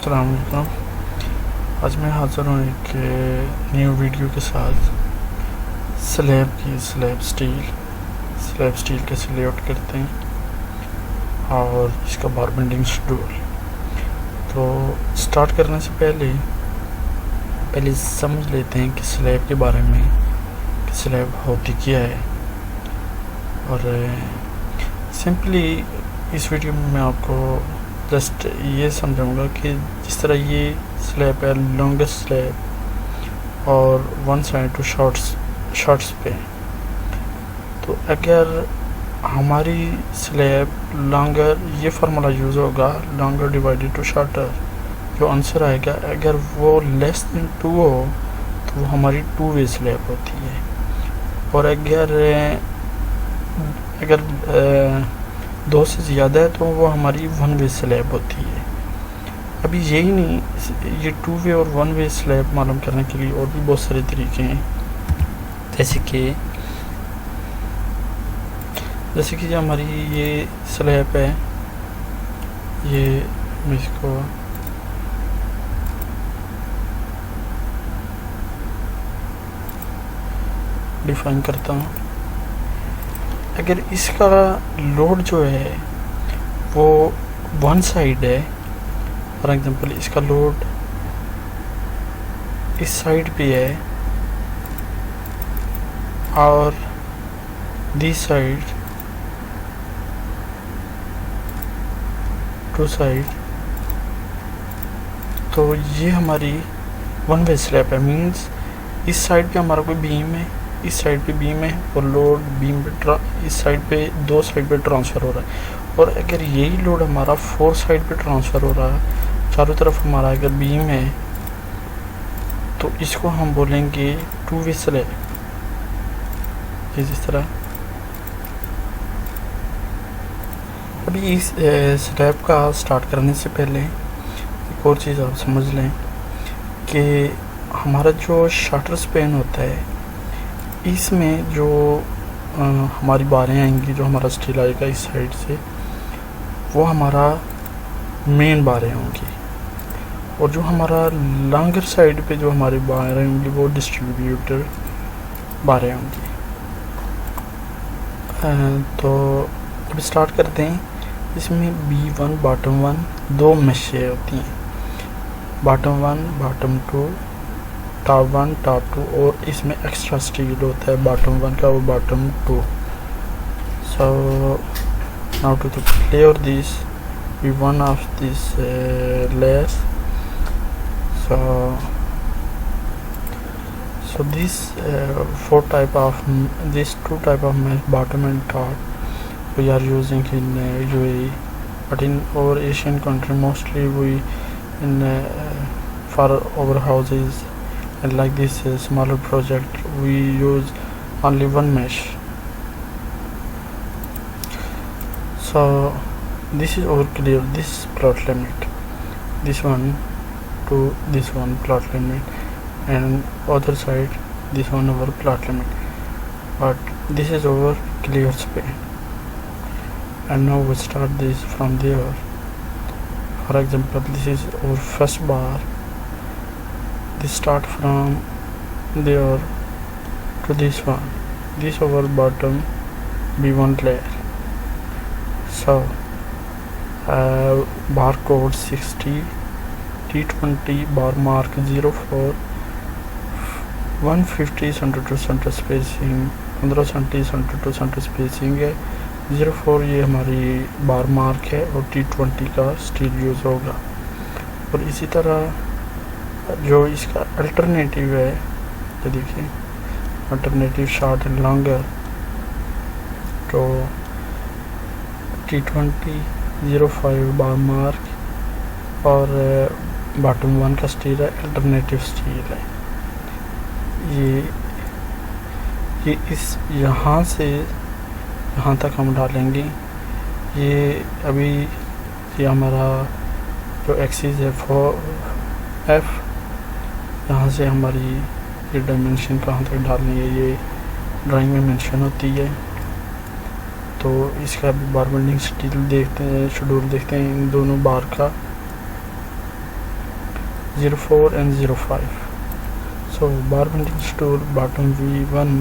अस्सलाम वालेकुम। आज मैं हाज़िर हूँ एक न्यू वीडियो के साथ। स्लैब स्टील कैसे लेआउट करते हैं और इसका बार बेंडिंग शेड्यूल। तो स्टार्ट करने से पहले समझ लेते हैं कि स्लैब के बारे में, कि स्लैब होती क्या है। और सिंपली इस वीडियो में मैं आपको जस्ट ये समझाऊंगा कि जिस तरह ये स्लैब है लॉन्गेस्ट स्लैब और वन साइड टू शॉर्ट्स पे, तो अगर हमारी स्लैब लॉन्गर, ये फार्मूला यूज़ होगा लॉन्गर डिवाइडेड टू शॉर्टर, जो आंसर आएगा अगर वो लेस देन 2 हो तो वो हमारी 2 वे स्लैब होती है। और अगर 2 से ज़्यादा है तो वो हमारी 1 वे स्लैब होती है। अभी यही नहीं, ये 2 वे और 1 वे स्लैब मालूम करने के लिए और भी बहुत सारे तरीके हैं। जैसे कि हमारी ये स्लैब है, ये मैं इसको डिफाइन करता हूँ। अगर इसका लोड जो है वो वन साइड है, फॉर एग्जांपल इसका लोड इस साइड पे है और दिस साइड टू साइड, तो ये हमारी 1 वे स्लैब है। मींस इस साइड पे हमारा कोई बीम है, इस साइड पे बीम है और लोड बीम पे इस साइड पे 2 साइड पे ट्रांसफ़र हो रहा है। और अगर यही लोड हमारा 4 साइड पे ट्रांसफ़र हो रहा है, चारों तरफ हमारा अगर बीम है, तो इसको हम बोलेंगे 2 वे स्लैब। इस तरह अभी इस स्लैब का स्टार्ट करने से पहले एक और चीज़ आप समझ लें कि हमारा जो शटर स्पैन होता है, इसमें जो हमारी बारें आएंगी, जो हमारा स्टील आएगा इस साइड से, वो हमारा मेन बारें होंगी। और जो हमारा लॉन्गर साइड पे जो हमारी बारें होंगी वो डिस्ट्रीब्यूटर बारें होंगी। तो अब स्टार्ट करते हैं। इसमें B1 बॉटम 1 2 मेशें होती हैं, बॉटम 1 बॉटम 2, टॉप 1 टॉप 2, और इसमें एक्स्ट्रा स्टील होता है बॉटम 1 का, वो bottom 2। So now to clear this be one of these layers. So these 2 type of mesh, bottom and top, we are using in UAE, but in our Asian country mostly we in for our houses and like this smaller project we use only 1 mesh. So this is our clear, this plot limit, this one to this one plot limit, and other side this one our plot limit. But this is our clear span, and now we start this from there. For example, this is our first bar. This start from there to this one. This our bottom B1 layer. So barcode 60 T20 bar mark 04 150 center to center spacing, 15 center to center spacing है। 04 ये हमारी बार mark है और T20 का steel use होगा। और इसी तरह जो इसका अल्टरनेटिव है, ये देखिए अल्टरनेटिव शॉर्ट एंड लॉन्गर, तो T20 05 बार मार्क और बॉटम 1 का स्टील है, अल्टरनेटिव स्टील है। ये इस यहाँ से यहाँ तक हम डालेंगे। ये अभी ये हमारा जो एक्सिस है F, यहाँ से हमारी ये डायमेंशन कहाँ तक डालनी है ये ड्राइंग में मेंशन होती है। तो इसका भी बार बेंडिंग स्टील देखते हैं, शेड्यूल देखते हैं इन दोनों बार का। 04 and 05. So bar bending tool bottom V1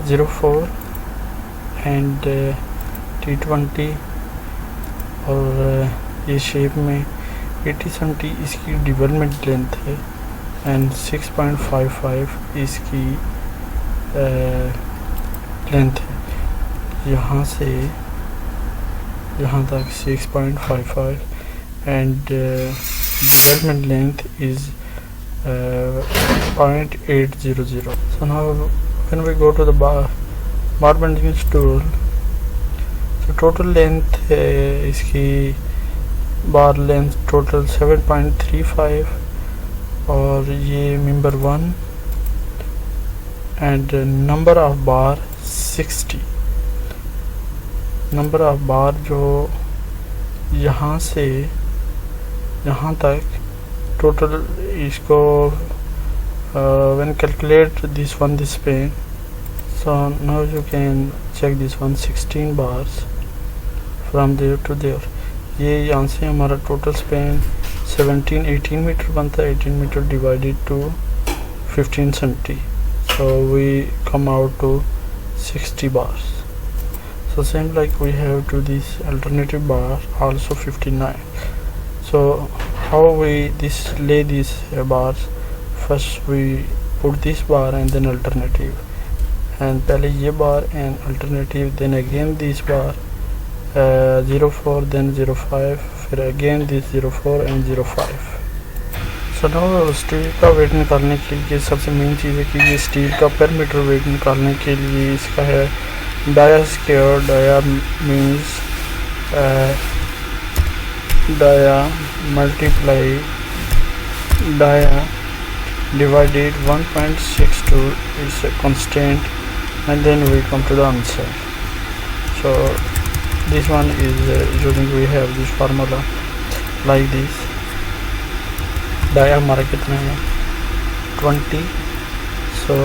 04 and T20 और ये शेप में 80 सेंटी इसकी डेवलपमेंट लेंथ है एंड 6.55 इसकी लेंथ है। यहाँ से यहाँ तक 6.55 and development length is 0.800. So now when we go to the bar bending tool, so total length इसकी बार लेंथ टोटल 7.35 और ये member 1 and number of bar 60। Number of बार जो यहाँ से यहाँ तक टोटल इसको when calculate this span, so now you can check this one 16 bars from there to there। ये यहाँ से हमारा टोटल स्पेन 18 मीटर बनता है। 18 metre divided to 15 centi, so we come out to 60 bars। So same like we have to this alternative bar also 59। So how we lay these bars, first we put this bar and then alternative, and पहले ये bar and alternative, then again this bar 04 then 05 फिर again this 04 and 05। So now steel का weight निकालने के लिए सबसे main चीज़ है कि ये स्टील का पर मीटर वेट निकालने के लिए इसका है dia square. Dia means dia multiply dia divided 1.62 is a constant, and then we come to the answer। So this one is using we have this formula like this। Dia हमारा कितना है 20, so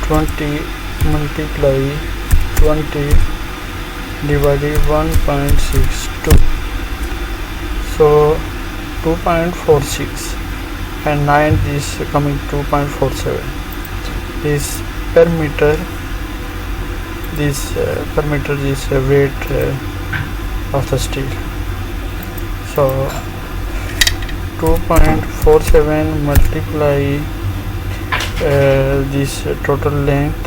20 multiply 20 divided 1.62, so 2.46 and 9 is coming 2.47 is per meter। This per meter is weight of the steel। So 2.47 multiply this total length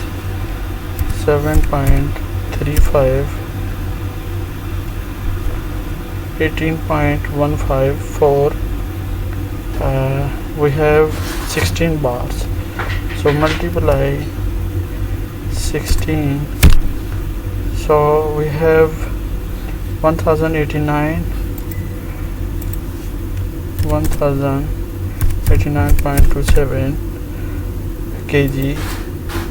7.35 18.154 we have 16 bars, so multiply 16, so we have 1089.27 kg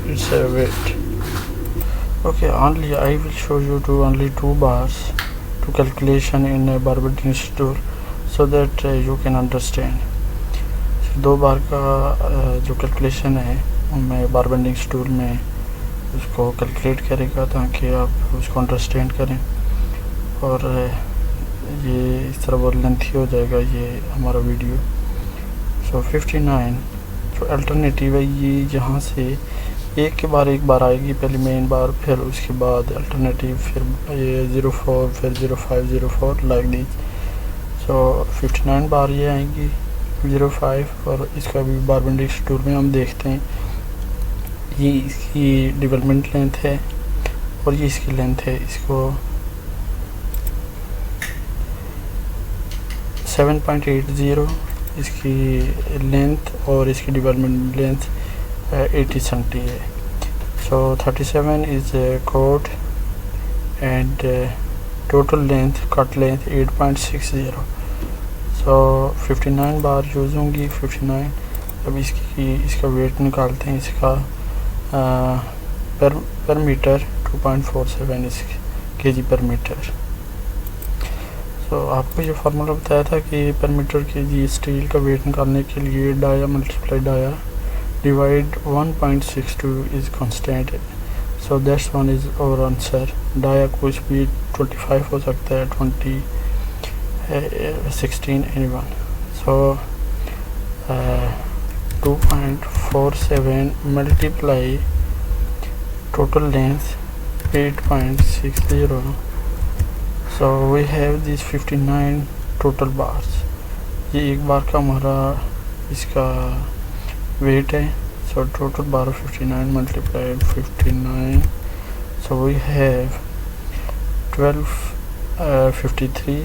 it's a weight। Okay, only I will show you only 2 bars to calculation in a bar bending tool so that you can understand। 2 बार का जो calculation है मैं बार bending tool में उसको calculate करेगा ताकि आप उसको अंडरस्टैंड करें, और ये इस तरह बहुत लेंथी हो जाएगा ये हमारा वीडियो। सो 59 जो अल्टरनेटिव है ये यहाँ से एक के बाद एक बार आएगी, पहले मेन बार फिर उसके बाद अल्टरनेटिव फिर ये 04 फिर 05 04 लाइक दिस। सो 59 बार ये आएंगी 05, और इसका भी बार बेंडिंग टूल में हम देखते हैं ये इसकी डेवलपमेंट लेंथ है और ये इसकी लेंथ है। इसको 7.80 इसकी लेंथ और इसकी डेवलपमेंट लेंथ 80 सेंटी है। So 37 is coat and total length cut length 8.60। So 59 बार यूज़ होंगी 59। अब इसका वेट निकालते हैं इसका पर मीटर 2.47 kg पर मीटर। तो आपको ये फार्मूला बताया था कि पर मीटर kg स्टील का वेट निकालने के लिए dia multiply dia divide 1.62 is constant. So that's one is our answer. Dia कुछ भी 25 हो सकता है, 20 16 anyone. So 2.47 multiply total length 8.60. So we have these 59 total bars. ये एक बार का हमारा इसका वेट है. So total bar of 59 multiplied 59. So we have 1253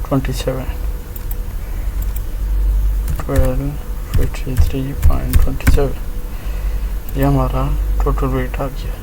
27 1253.27. ये हमारा टोटल वेट आ गया.